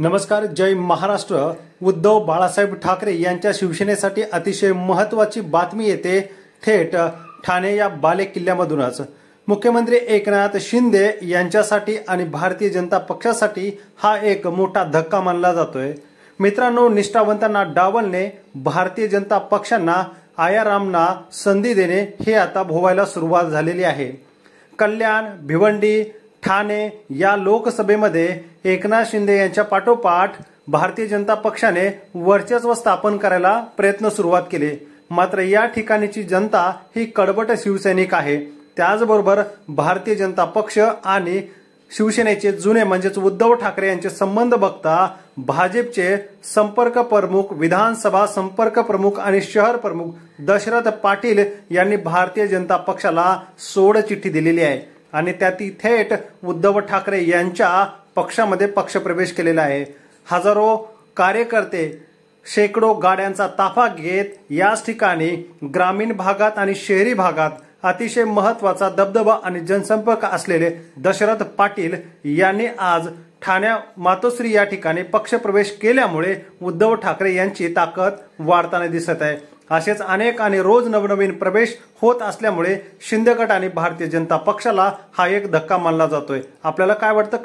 नमस्कार, जय महाराष्ट्र। उद्धव बाळासाहेब ठाकरे यांच्या शिवसेनेसाठी अतिशय महत्त्वाची बातमी येते थेट ठाणे या बालेकिल्ल्यामधूनच। मुख्यमंत्री एकनाथ शिंदे यांच्यासाठी आणि भारतीय जनता पक्षासाठी हा एक मोठा धक्का मानला जातोय। मित्रांनो, निष्ठावंतांना डावलणे, भारतीय जनता पक्षांना आयारामना संधी देणे हे आता भोवायला सुरुवात झालेली आहे। कल्याण, भिवंडी, ठाणे या लोकसभेमध्ये एकनाथ शिंदे यांच्या पाठोपाठ भारतीय जनता पक्षाने वर्चस्व स्थापन करायला प्रयत्न सुरुवात केले। मात्र या ठिकाणची जनता ही कडबट शिवसैनिक आहे। त्याचबरोबर भारतीय जनता पक्ष आणि शिवसेनेचे जुने म्हणजेच उद्धव ठाकरे यांचे संबंध बघता भाजपचे संपर्क प्रमुख, विधानसभा संपर्क प्रमुख आणि शहर प्रमुख दशरथ पाटील यांनी भारतीय जनता पक्षाला सोड चिठ्ठी दिलेली आहे आणि त्यात थेट उद्धव ठाकरे यांच्या पक्षामध्ये पक्षप्रवेश केलेला आहे। हजारो कार्यकर्ते, शेकडो गाड्यांचा ताफा घेत याच ठिकाणी ग्रामीण भागात आणि शहरी भागात अतिशय महत्त्वाचा दबदबा आणि जनसंपर्क असलेले दशरथ पाटील यांनी आज ठाण्या मातोश्री या ठिकाणी पक्षप्रवेश केल्यामुळे उद्धव ठाकरे यांची ताकद वाढताना दिसत आहे। असेच अनेक आणि रोज नवनवीन प्रवेश होत असल्यामुळे शिंदे गट आणि भारतीय जनता पक्षाला हा एक धक्का मानला जातोय। आपल्याला काय वाटतं?